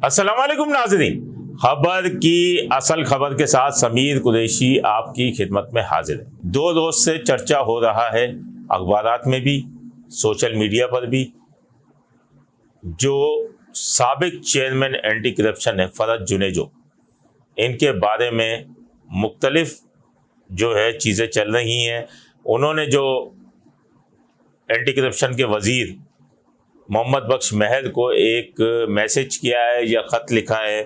अस्सलाम वालेकुम नाज़रीन, खबर की असल खबर के साथ समीर कुरैशी आपकी खिदमत में हाजिर है। 2 रोज से चर्चा हो रहा है अखबारात में भी, सोशल मीडिया पर भी, जो साबिक चेयरमैन एंटी करप्शन है फरज जुनेजो, इनके बारे में मुख्तलिफ जो है चीज़ें चल रही हैं। उन्होंने जो एंटी करप्शन के वज़ीर मोहम्मद बख्श महल को एक मैसेज किया है या ख़त लिखा है,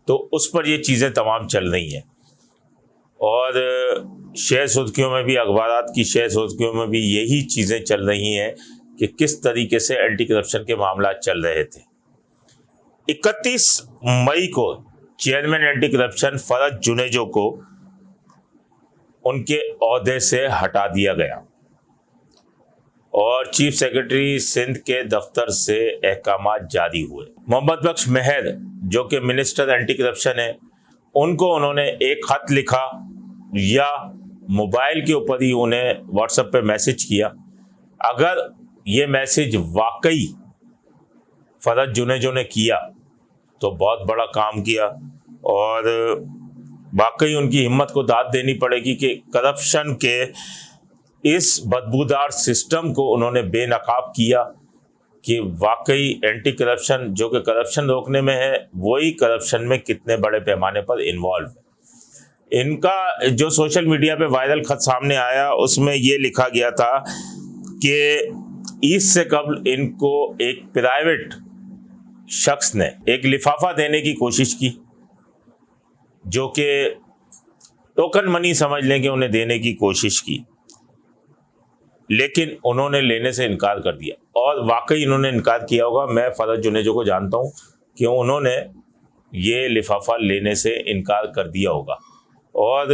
तो उस पर ये चीज़ें तमाम चल रही हैं। और शेयर सुर्खियों में भी, अखबारात की शेयर सुर्खियों में भी यही चीज़ें चल रही हैं कि किस तरीके से एंटी करप्शन के मामला चल रहे थे। 31 मई को चेयरमैन एंटी करप्शन फरज जुनेजो को उनके ओहदे से हटा दिया गया और चीफ सेक्रेटरी सिंध के दफ्तर से अहकामात जारी हुए। मोहम्मद बख्श महल जो कि मिनिस्टर एंटी करप्शन है, उनको उन्होंने एक ख़त लिखा या मोबाइल के ऊपर ही उन्हें व्हाट्सएप पे मैसेज किया। अगर ये मैसेज वाकई फरज जुनेजो ने किया तो बहुत बड़ा काम किया और वाकई उनकी हिम्मत को दाद देनी पड़ेगी कि करप्शन के इस बदबूदार सिस्टम को उन्होंने बेनकाब किया कि वाकई एंटी करप्शन जो कि करप्शन रोकने में है, वही करप्शन में कितने बड़े पैमाने पर इन्वॉल्व है। इनका जो सोशल मीडिया पे वायरल खत सामने आया, उसमें ये लिखा गया था कि ईद से कबल इनको एक प्राइवेट शख्स ने एक लिफाफा देने की कोशिश की, जो कि टोकन मनी समझ लें कि उन्हें देने की कोशिश की, लेकिन उन्होंने लेने से इनकार कर दिया। और वाकई इन्होंने इनकार किया होगा। मैं फरज जुनेजो को जानता हूँ कि उन्होंने ये लिफाफा लेने से इनकार कर दिया होगा। और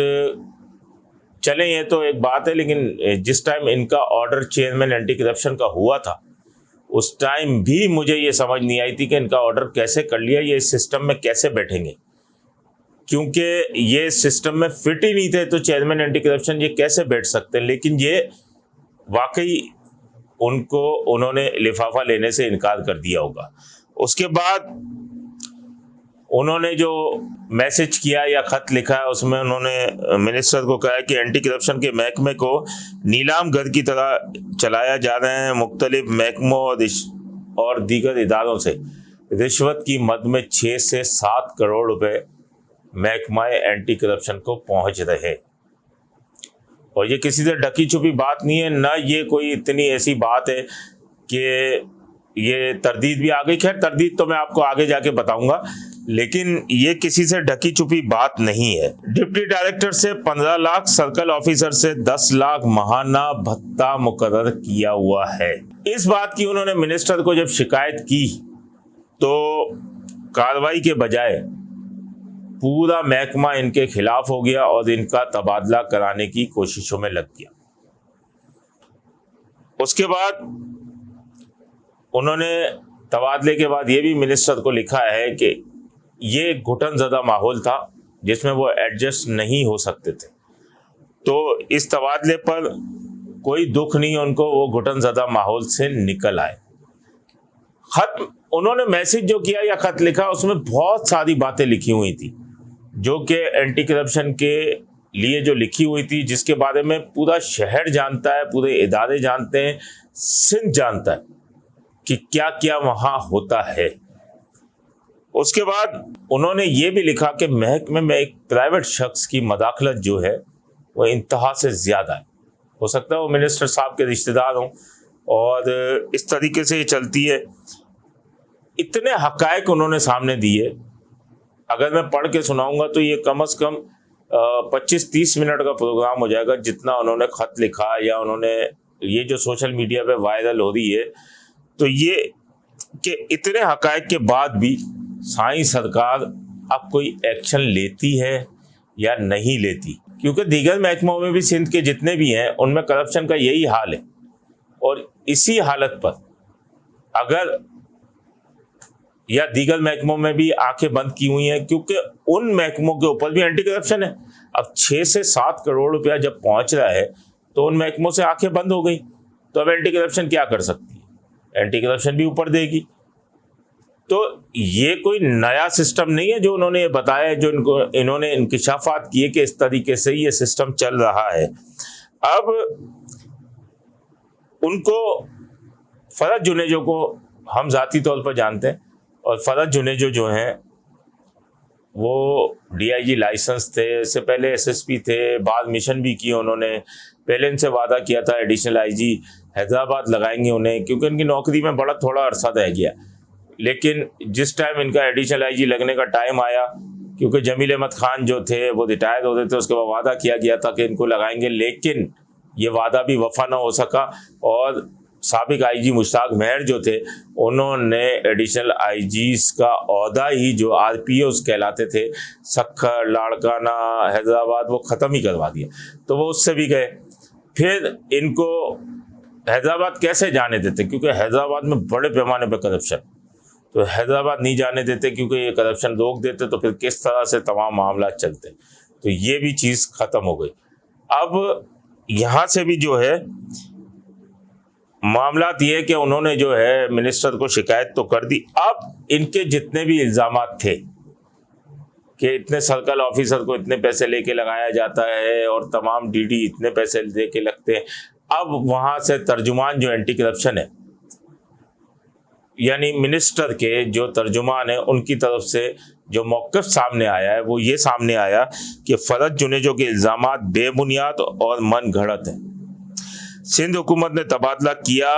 चलें, ये तो एक बात है, लेकिन जिस टाइम इनका ऑर्डर चेयरमैन एंटी करप्शन का हुआ था, उस टाइम भी मुझे ये समझ नहीं आई थी कि इनका ऑर्डर कैसे कर लिया, ये इस सिस्टम में कैसे बैठेंगे, क्योंकि ये सिस्टम में फिट ही नहीं थे। तो चेयरमैन एंटी करप्शन ये कैसे बैठ सकते हैं? लेकिन ये वाकई उन्होंने लिफाफा लेने से इनकार कर दिया होगा। उसके बाद उन्होंने जो मैसेज किया या ख़त लिखा है, उसमें उन्होंने मिनिस्टर को कहा कि एंटी करप्शन के महकमे को नीलाम घर की तरह चलाया जा रहा है। मुख्तलिफ महकमों और दीगर इदारों से रिश्वत की मद में 6 से 7 करोड़ रुपए महकमा एंटी करप्शन को पहुँच रहे। और ये किसी से ढकी छुपी बात नहीं है, ना ये कोई इतनी ऐसी बात है कि ये तरदीद भी आ गई। खैर, तरदीद तो मैं आपको आगे जाके बताऊंगा, लेकिन ये किसी से ढकी छुपी बात नहीं है। डिप्टी डायरेक्टर से 15 लाख, सर्कल ऑफिसर से 10 लाख माहाना भत्ता मुकर्रर किया हुआ है। इस बात की उन्होंने मिनिस्टर को जब शिकायत की तो कार्रवाई के बजाय पूरा महकमा इनके खिलाफ हो गया और इनका तबादला कराने की कोशिशों में लग गया। उसके बाद उन्होंने तबादले के बाद ये भी मिनिस्टर को लिखा है कि ये घुटनज़दा माहौल था जिसमें वो एडजस्ट नहीं हो सकते थे, तो इस तबादले पर कोई दुख नहीं उनको, वो घुटनज़दा माहौल से निकल आए। खत उन्होंने मैसेज जो किया या खत लिखा, उसमें बहुत सारी बातें लिखी हुई थी जो कि एंटी करप्शन के लिए जो लिखी हुई थी, जिसके बारे में पूरा शहर जानता है, पूरे इदारे जानते हैं, सिंध जानता है कि क्या क्या वहाँ होता है। उसके बाद उन्होंने ये भी लिखा कि महकमे में एक प्राइवेट शख्स की मदाखलत जो है वो इंतहा से ज़्यादा है। हो सकता है वो मिनिस्टर साहब के रिश्तेदार हों और इस तरीके से ये चलती है। इतने हक़ाइक़ उन्होंने सामने दिए, अगर मैं पढ़ के सुनाऊंगा तो ये कम से कम 25-30 मिनट का प्रोग्राम हो जाएगा, जितना उन्होंने ख़त लिखा या उन्होंने ये जो सोशल मीडिया पे वायरल हो रही है। तो ये कि इतने हक़ाइक़ के बाद भी साईं सरकार अब कोई एक्शन लेती है या नहीं लेती, क्योंकि दीगर महकमों में भी सिंध के जितने भी हैं उनमें करप्शन का यही हाल है। और इसी हालत पर अगर या दीगर महकमों में भी आंखें बंद की हुई हैं, क्योंकि उन महकमों के ऊपर भी एंटी करप्शन है। अब 6 से 7 करोड़ रुपया जब पहुंच रहा है तो उन महकमों से आंखें बंद हो गई, तो अब एंटी करप्शन क्या कर सकती है? एंटी करप्शन भी ऊपर देगी। तो ये कोई नया सिस्टम नहीं है जो उन्होंने ये बताया, जो इन्होंने इंकिशाफात किए कि इस तरीके से ये सिस्टम चल रहा है। अब उनको, फरज जुनेजो को हम ज़ाती तौर पर जानते हैं, और फरज जुनेजो जो हैं वो DIG लाइसेंस थे, इससे पहले SSP थे, बाद मिशन भी किए उन्होंने। पहले इनसे वादा किया था एडिशनल IG हैदराबाद लगाएंगे उन्हें, क्योंकि उनकी नौकरी में बड़ा थोड़ा अरसा रह गया। लेकिन जिस टाइम इनका एडिशनल IG लगने का टाइम आया, क्योंकि जमील अहमद खान जो थे वो रिटायर हो रहे थे, उसके बाद वादा किया गया था कि इनको लगाएंगे, लेकिन ये वादा भी वफा ना हो सका। और साबिक IG मुश्ताक मेहर जो थे, उन्होंने एडिशनल IGs का ओहदा ही, जो RPOs कहलाते थे, सक्खर, लाड़काना, हैदराबाद, वो ख़त्म ही करवा दिया। तो वो उससे भी गए। फिर इनको हैदराबाद कैसे जाने देते, क्योंकि हैदराबाद में बड़े पैमाने पर करप्शन, तो हैदराबाद नहीं जाने देते, क्योंकि ये करप्शन रोक देते तो फिर किस तरह से तमाम मामला चलते। तो ये भी चीज़ ख़त्म हो गई। अब यहाँ से भी जो है मामला ये कि उन्होंने जो है मिनिस्टर को शिकायत तो कर दी। अब इनके जितने भी इल्ज़ामात थे कि इतने सर्कल ऑफिसर को इतने पैसे लेके लगाया जाता है और तमाम DD इतने पैसे लेके लगते हैं, अब वहाँ से तर्जुमान जो एंटी करप्शन है, यानी मिनिस्टर के जो तर्जुमान है, उनकी तरफ से जो मौक़िफ़ सामने आया है वो ये सामने आया कि फरज जुनेजो के इल्ज़ामात बेबुनियाद और मन घड़त हैं। सिंध हुकूमत ने तबादला किया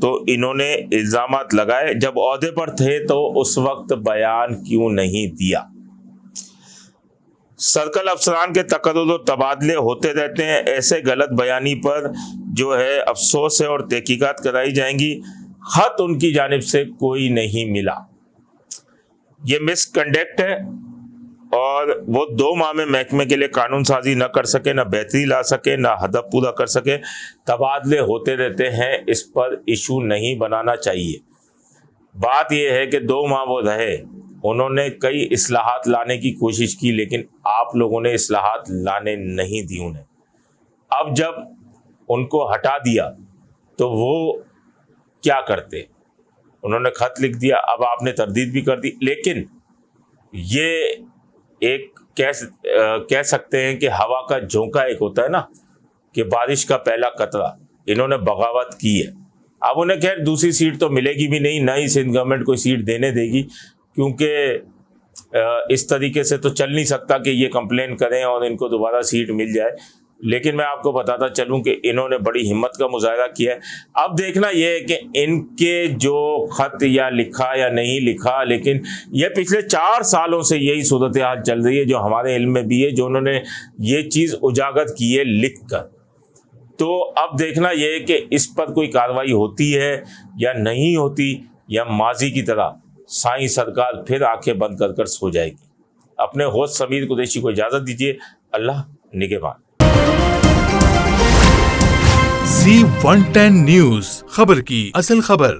तो इन्होंने इल्ज़ामात लगाए, जब ओहदे पर थे तो उस वक्त बयान क्यों नहीं दिया। सर्कल अफसरान के तकर्रुर और तबादले होते रहते हैं, ऐसे गलत बयानी पर जो है अफसोस है और तहकीकात कराई जाएंगी। खत उनकी जानिब से कोई नहीं मिला, ये मिसकंडक्ट है, और वो 2 माह में महकमे के लिए कानून साजी न कर सके, न बेहतरी ला सके, न हदफ पूरा कर सके। तबादले होते रहते हैं, इस पर इशू नहीं बनाना चाहिए। बात यह है कि 2 माह वो रहे, उन्होंने कई इस्लाहात लाने की कोशिश की, लेकिन आप लोगों ने इस्लाहात लाने नहीं दी उन्हें। अब जब उनको हटा दिया तो वो क्या करते, उन्होंने खत लिख दिया, अब आपने तरदीद भी कर दी। लेकिन ये एक कह सकते हैं कि हवा का झोंका एक होता है ना, कि बारिश का पहला कतरा, इन्होंने बगावत की है। अब उन्हें खैर दूसरी सीट तो मिलेगी भी नहीं, ना ही सिंध गवर्नमेंट कोई सीट देने देगी, क्योंकि इस तरीके से तो चल नहीं सकता कि ये कंप्लेन करें और इनको दोबारा सीट मिल जाए। लेकिन मैं आपको बताता चलूं कि इन्होंने बड़ी हिम्मत का मुजाहरा किया है। अब देखना यह है कि इनके जो खत या लिखा या नहीं लिखा, लेकिन यह पिछले 4 सालों से यही सूरत हाल चल रही है, जो हमारे इल्म में भी है, जो उन्होंने ये चीज़ उजागर की है लिख कर। तो अब देखना यह है कि इस पर कोई कार्रवाई होती है या नहीं होती, या माजी की तरह साईं सरकार फिर आंखें बंद कर कर सो जाएगी। अपने होस्ट समीर कुरैशी को इजाज़त दीजिए। अल्लाह निगहबान। Z110 न्यूज़, खबर की असल खबर।